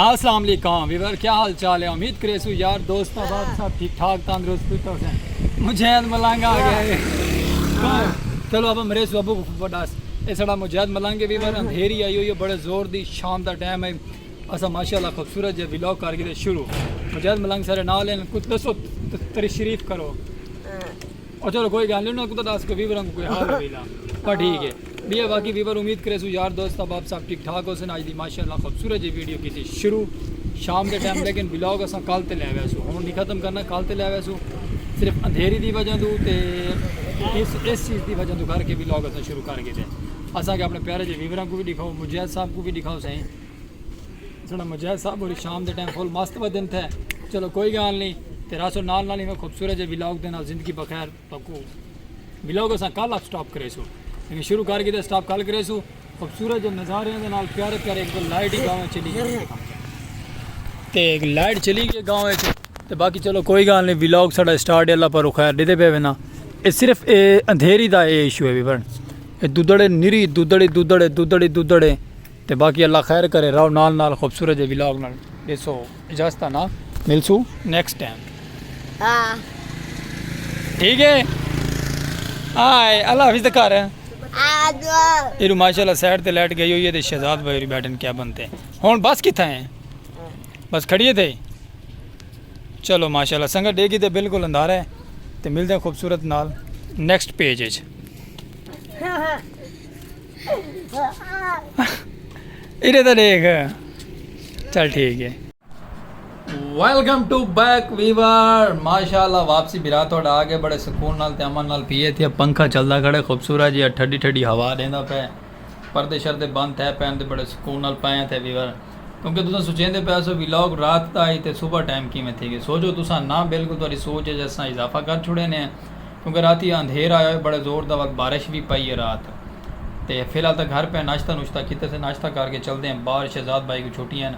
अस्सलाम वालेकुम वीवर, क्या हाल चाल है। उम्मीद करे सो यार दोस्त आबाद सब ठीक ठाक तंदुरुस्त हैं। मुजैद मलंग आ गए। चलो अब मेरे अबू बड़ा ये साढ़ा मुजैद मलंग वीवर अंधेरी आई हुई है, बड़े जोर दी शाम का टाइम है। असा माशाल्लाह खूबसूरत जो व्लॉग करके शुरू मुजैद मलंग सारे नाल हैं। कुछ दसो तशरीफ करो और चलो कोई गल नहीं कुछ दस के वीवर कोई हाल होगा पर ठीक है भैया। बाकी वीवर उम्मीद करे सो यार दोस्त अब आप सब ठीक ठाक हो सन। अज की माशाल्लाह खूबसूरत जी वीडियो की शुरू शाम के टाइम, लेकिन व्लॉग असा कल तो लै आया सो हूँ नहीं खत्म करना। कल तो लै आया सो सिर्फ अंधेरी की वजह तो इस चीज़ की वजह तो करके व्लॉग असा शुरू करके थे। असा के अपने प्यारे जे वीवर को भी दिखाओ, मुजैद साहब को भी दिखाओ सही। साढ़ा मुजैद साहब और शाम के टाइम फुल मस्त वजन थे। चलो कोई गल नहीं तेरा सो नाल ही मैं खूबसूरत जे व्लॉग के नाल जिंदगी बखैर तको व्लॉग असा कल आप स्टॉप करे सो, लेकिन शुरू करके तो स्टॉप कल करे सो। खूबसूरत जो नज़ारे के नाल प्यारे प्यारे एक लाइट ही गाँव चली गई तो एक लाइट चली गई गाँव तो बाकी चलो कोई गल नहीं। व्लॉग साढ़ा स्टार्ट अल्लाह पर खैर दे पे ना ये सिर्फ अंधेरी का ये इशू है वीवर। ये दुदड़े निरी दुदड़े तो बाकी अल्लाह खैर करे रहो नाल नाल खूबसूरत जो व्लॉग नाल देसो इजाजत ना मिलसू नेक्स्ट टाइम। ठीक है आए अल्लाह हाफिज़ कर ये माशाल्लाह साइड ते लाइट गई हुई है तो शहजाद भाई बैठन क्या बनते हैं हुण बस कितना है बस खड़िए थे। चलो माशाल्लाह संगत डेगी तो बिल्कुल अंधारा है तो मिलते हैं खूबसूरत नाल नेक्स्ट पेज इधर तो देख चल ठीक है। वेलकम टू बैक वीवर माशाल्लाह वापसी बिरा थोड़ा आ गए बड़े सुकून नाल ते अमन नाल पिए थे। पंखा चलता खड़े खूबसूरत जी ठंडी ठंडी हवा देंदा पे पर्दे शर्दे बंद थे पैन ते बड़े सुकून नाल पाए थे वीवर। क्योंकि तुम सोचेंदे पे सो व्लॉग रात का आई तो सुबह टाइम किमें थी गई सोचो तुसा ना बिल्कुल थोड़ी सोच है जैसा इजाफा कर छुड़े ने। क्योंकि रात अंधेर आया बड़े जोर का वक्त बारिश भी पई है रात तो फिलहाल तो घर पे नाश्ता नुश्ता किते से नाश्ता करके चलते हैं बाहर। शहजाद भाई को छुट्टियां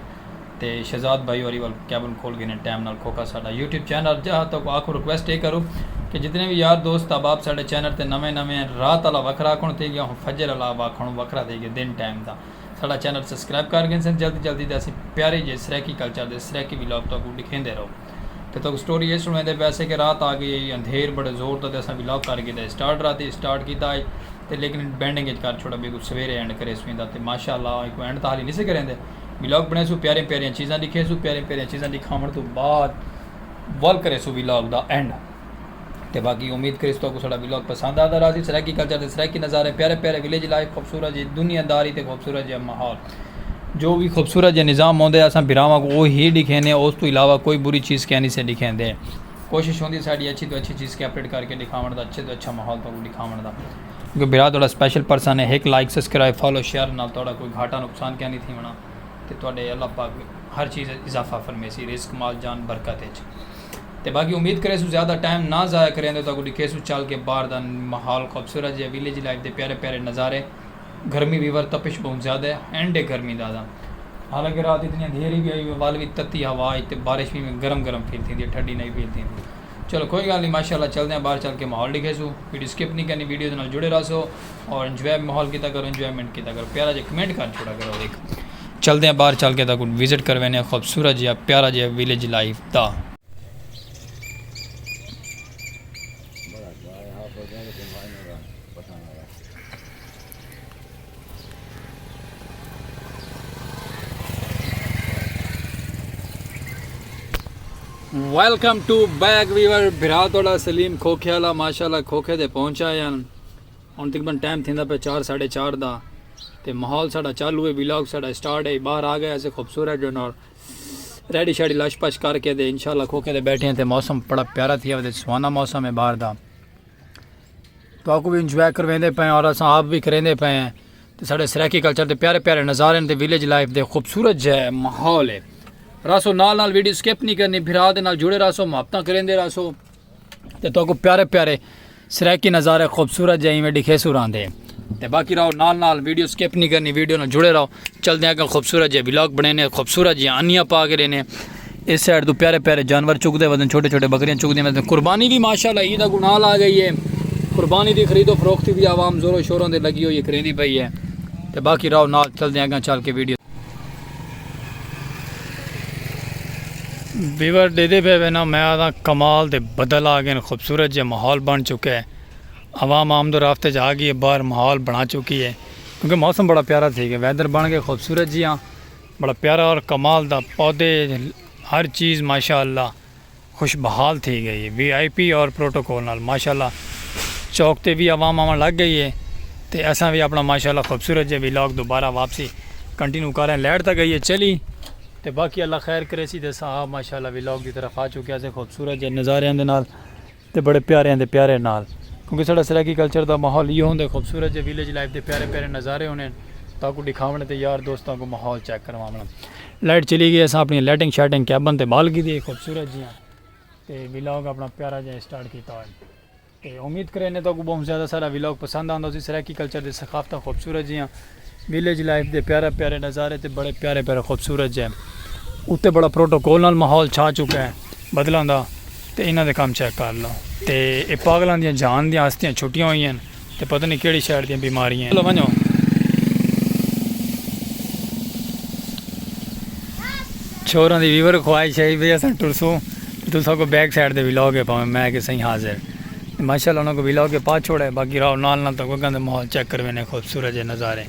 तो शहजाद भाई और वाल कैबन खोल गए टाइम नाल खोखा साडा यूट्यूब चैनल जहाँ तक आखो रिक्वेस्ट ये करो कि जितने भी यार दोस्त अब आप साढ़े चैनल पर नवे नवे रात वाला वखरा आखण थी गया फजर वाला आखण वखरा थी गया दिन टाइम का साडा चैनल सबसक्राइब कर गए सन जल्दी जल्दी तो असं प्यारे जे सराकी कल्चर के सराकी व्लॉग तो दिखेंदे रहो तो स्टोरी ये सुने वैसे कि रात आ गई अंधेर बड़े जोर तो असं व्लॉग करके स्टार्ट रात स्टार्ट किया तो लेकिन बैंडिंग कर छोड़ा बिल्कुल सवेरे एंड करे सुदा तो माशाल्लाह एक एंड तो हाली नहीं से करेंगे व्लॉग बने सू प्यारे प्यारिया चीज़ा दिखे सू प्यारे प्यारिया चीज़ा दिखावन तो बाद वल करे सू व्लॉग का एंड तो बाकी उम्मीद करें तो साड़ा व्लॉग पसंद आता रहा सराकी कल्चर के सराकी नज़ारे प्यारे प्यारे विलेज लाइफ खूबसूरत जी दुनियादारी तो खूबसूरत जी माहौल जो भी खूबसूरत जो निज़ाम होंगे अस बिरावां को वो ही दिखेंदे उस तो इलावा कोई बुरी चीज़ कहनी से दिखेंदे। कोशिश होती साड़ी अच्छी तो अच्छी चीज़ कैपरेट करके दिखावन का अच्छे तो अच्छा माहौल तो दिखावन का क्योंकि बिरा थोड़ा स्पेशल पर्सन है। एक लाइक सब्सक्राइब फॉलो शेयर नाल थोड़ा कोई घाटा नुकसान क्या नहीं थी होना तो थोड़े अल्लाह पाक हर चीज़ इजाफा फरमेसी रिस्क माल जान बरकत तो बाकी उम्मीद करे सो ज़्यादा टाइम ना ज़ाया करें तो दिखे सो चल के बाहर का माहौल खूबसूरत है विलेज लाइफ के प्यारे प्यारे नज़ारे। गर्मी वीवर तपिश बहुत ज़्यादा है एंड है गर्मी ज़्यादा हालांकि रात इतनी अंधेरी भी आई वाल भी तत्ती हवा आई तो बारिश भी गर्म गर्म फील थी ठंडी नहीं फील थी। चलो कोई गल नहीं माशाल्लाह चलते हैं बाहर चल के माहौल दिखे सो वीडियो स्किप नहीं करनी वीडियो नाल जुड़े रहो और इंजॉय माहौल किया करो इंजॉयमेंट किया करो प्यारा जो कमेंट कर छोड़ा करो। देख चलते हैं बाहर चल के तक विजिट करवाने खूबसूरत जिहा प्यारा जिहा विलेज लाइफ का। वेलकम टू बैक वीवर बिरा थोड़ा सलीम खोखे वाला माशाल्लाह खोखे ते पहुंचा है हम तकरीबन टाइम थी पे 4 साढ़े 4 का तो माहौल साड़ा चालू है व्लॉग साड़ा स्टार्ट है बाहर आ गया ऐसे खूबसूरत जो और रेडी शाड़ी लश पश करके दे इंशाल्लाह खोखे ते बैठे हैं तो मौसम बड़ा प्यारा थी सुहाना मौसम है बाहर का तो आपको भी इंजॉय करवाते पे और अस आप भी करेंदे पे हैं तो साढ़े सराकी कल्चर के प्यारे प्यारे नज़ारे तो विलेज लाइफ के खूबसूरत जो है माहौल है रासो नाल नाल वीडियो स्किप नहीं करनी फिर दे नाल जुड़े रहो मुहब्बत करेंदे रहो तो प्यारे प्यारे सराकी नज़ारे खूबसूरत जो इवें दिखे सुर आते तो बाकी रहो नाल नाल वीडियो स्किप नहीं करनी वीडियो नाल जुड़े रहो चलते हैं खूबसूरत जो व्लॉग बने खूबसूरत जी आनियाँ पा के रहने इस साइड तो प्यारे प्यारे जानवर चुकते वजन छोटे छोटे बकरियाँ चुकती वजन कुर्बानी भी माशाल्लाह ईद गुनाल आ गई है कुर्बानी की खरीदो फरोख्ती भी आवाम जोरों शोरों से लगी हुई करेंदी पई है तो बाकी रहो नाल चलते हैं चल के वीडियो ਵੀਵਰ ਦੇ ਪਏ ਨਾ ਮੈਂ ਆਦਾ ਕਮਾਲ ਦੇ ਬੱਦਲ ਆ ਗਏ ਨੇ खूबसूरत ਜਿਹਾ माहौल बन चुका है आवाम आमद रफ्ते जा गई है बाहर माहौल बना चुकी है क्योंकि मौसम बड़ा प्यारा थी गया वैदर बन गए खूबसूरत जी हाँ बड़ा प्यारा और कमाल दा पौधे हर चीज़ माशाअल्लाह खुश बहाल थी गई है VIP और प्रोटोकॉल नाल माशाअल्लाह चौक ते भी आवाम आवाम लग गई है तो असा भी अपना माशाअल्लाह खूबसूरत जे व्लॉग दोबारा वापसी कंटिन्यू करें लाइट तक गई है चली तो बाकी अल्लाह खैर करे सी साहब माशाअल्लाह व्लॉग की तरफ आ चुके हैं खूबसूरत जे नज़ारियां दे नाल ते बड़े प्यारे दे प्यारे नाल क्योंकि साढ़ा सराकी कल्चर का माहौल ये होंगे खूबसूरत जो विलेज लाइफ के प्यारे प्यारे नज़ारे होने ताकू दिखावने तो यार दोस्तों को माहौल चेक करवाना लाइट चली गई अस अपनी लाइटिंग शाइटिंग कैबन से बाल की दी खूबसूरत जी तो व्लॉग अपना प्यारा जहा स्टार्ट किया तो उम्मीद करें तो बहुत ज़्यादा सारा व्लॉग पसंद आता उसी सराकी कल्चर की सकाफत खूबसूरत जी विलेज लाइफ के प्यारे प्यारे नज़ारे तो बड़े प्यारे प्यारे खूबसूरत जै उत्ते बड़ा प्रोटोकॉल नाल माहौल छा चुका है बदलों का तो इन्हों के काम चेक कर लो तो ये पागलों दी जान दी हस्तियाँ छुट्टियां हुई हैं तो पता नहीं किहड़ी शहर दी बीमारियां चलो वनो छोरों की वीवर ख्वाहिश है भाई अस टुरसूँ तुसा को बैक साइड दे व्लॉग है भावें मैं कि सही हाजिर माशाअल्लाह उन्होंने को व्लॉग के पा छोड़ा है बाकी राव नाल तो कोई कहते माहौल चेक करवे खूबसूरत जे नज़ारे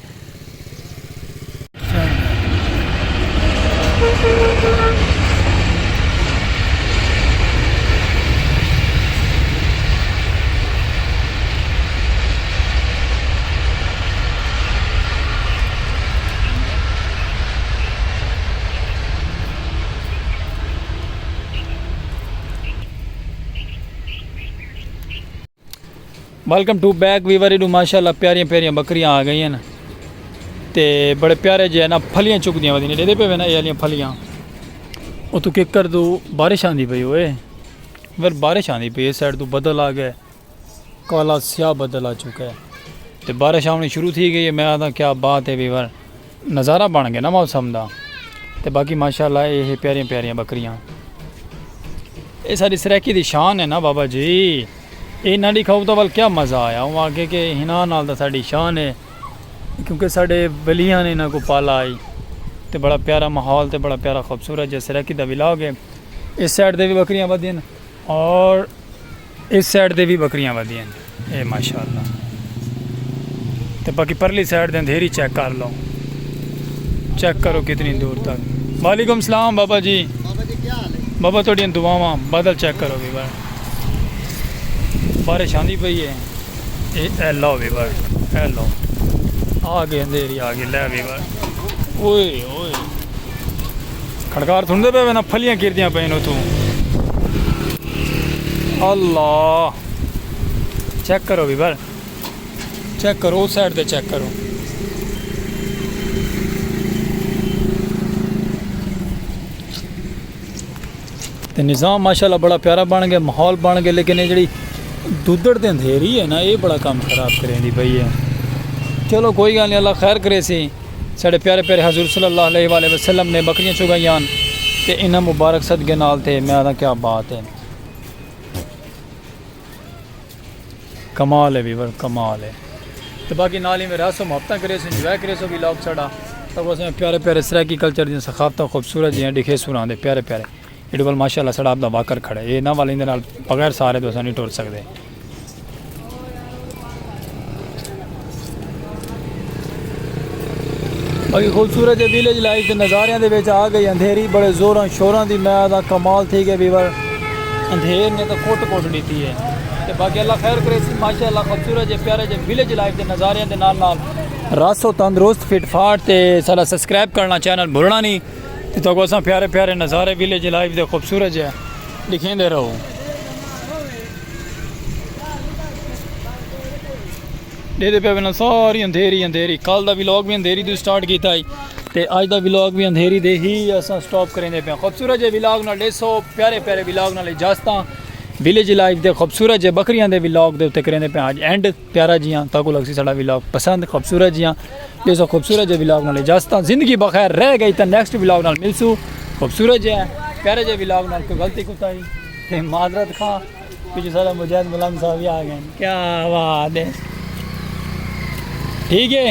वेलकम टू बैक वीवर इडू माशाअल्लाह प्यारियां प्यारियां बकरियां आ गई हैं तो बड़े प्यारे जो है ना फलियां चुकदियां वधियां डेदे पे ना ये वाली फलियां वो तू किकर तू बारिश आंदी पई ओए फिर बारिश आंदी पई इस साइड तू बदल आ गए काला स्याह बदल आ चुका है तो बारिश आनी शुरू थी गई है मैं आता क्या बात है वीवर नज़ारा बन गया ना मौसम का तो बाकी माशाअल्लाह ये प्यारियां प्यारियां बकरियां ये सारी सराकी की शान है ना बाबा जी ये ना दिखाओ तो वाल क्या मज़ा आया हूँ आगे के हिना नाल दा साड़ी शान है क्योंकि साढ़े बलियां ने इन्हों को पाला आई तो बड़ा प्यारा माहौल तो बड़ा प्यारा खूबसूरत जैसे सराकी का व्लॉग है इस साइड दे भी बकरियां वधियां और इस साइड दे भी बकरियां वधियां ये माशाअल्लाह तो बाकी परली साइड दे अंधेरी चेक कर लो चेक करो कितनी दूर तक वालेकुम सलाम बाबा जी बाबा थोड़ी दुआवां बादल चेक करो भी बार बारिश आंदी पई है ये लो भी बार लो आ गए अंधेरी आ गई लै भी बार ओए ओए खड़कार सुनते पे ना फलियां गिरदियां पे तू अल्लाह चेक करो भी बार चेक करो उस साइड पे चेक करो तो निज़ाम माशाल्लाह बड़ा प्यारा बन गया माहौल बन गया लेकिन ये जी दुद्धड़ ते अंधेरी है ना ये बड़ा काम खराब करें पई है चलो कोई गल नहीं अल्लाह खैर करे सी साढ़े प्यारे प्यारे हजूर सल्लल्लाहु अलैहि वसल्लम ने बकरियां चुगाइयां तो इन्हां मुबारक सदके नाल थे मैं आदा क्या बात है कमाल है वीवर कमाल है तो बाकी नाल ही मेरा सो मोहब्बत करे सो इंजॉय करे सो व्लॉग साड़ा तो बस प्यारे प्यारे सराकी कल्चर दी सखाफत खूबसूरत जी दिखे सुरां दे प्यारे प्यारे ये वाल माशाअल्लाह साड़ा आपका वाकर खड़ा है ये ना वाले दे नाल बगैर सारे तो नहीं टुर सकते बाकी खूबसूरत विलेज लाइफ के नज़ारियां दे विच आ गई अंधेरी बड़े जोरों शोरों की मैं आदा कमाल थी गई वीवर अंधेर ने तो कोट कोट दी है तो बाकी अल्लाह खैर करे माशाअल्लाह खूबसूरत जे प्यारे जे विलेज लाइफ के नज़ारियां दे नाल रसो तंदुरुस्त फिट फाट ते सारा सब्सक्राइब करना चैनल भूलना नहीं तो असा प्यारे प्यारे नज़ारे विलेज लाइफ दे खूबसूरत है दिखेंदे रहो डेदे पे ना सारी अंधेरी अंधेरी कल का व्लॉग भी अंधेरी तो स्टार्ट किया तो अज का व्लॉग भी अंधेरी दे ही असा स्टॉप करेंगे पे खूबसूरत जे व्लॉग नाल 150 प्यारे प्यारे व्लॉग नाल इजाजत विलेज लाइफ के खूबसूरत जे बकरियां दे व्लॉग दे उत्ते करेंगे पे अज एंड प्यारा जियां ताकू लग साड़ा व्लॉग पसंद खूबसूरत जियां जैसा खूबसूरत जे व्लॉग नाल इजाजत जिंदगी बखैर रह गई तो नैक्सट व्लॉग नाल मिलसू खूबसूरत जे प्यारे जे व्लॉग नाल कोई गलती कुताई ते माजरत खा पीछे सारा मुजाहिद मलंग साहब भी आ गए क्या बात है ठीक है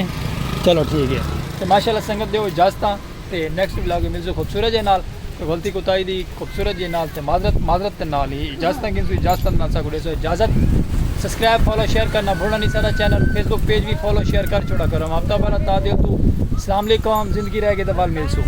चलो ठीक है तो माशाल्लाह संगत दो इजाजत तो नैक्सट व्लॉग मिलसू खूबसूरत जे नाल तो गलती कोताही दी खूबसूरत जी नाल ते माजरत ते नाल ही इजाजत गिनसू इजाजत ना सा गुड़े सो इजाजत सब्सक्राइब फॉलो शेयर करना भूलना नहीं सारा चैनल फेसबुक पेज भी फॉलो शेयर कर छोड़ा करो हफ्ता भर ता दे तू अस्सलाम वालेकुम जिंदगी रह गई तो बाल मिलसू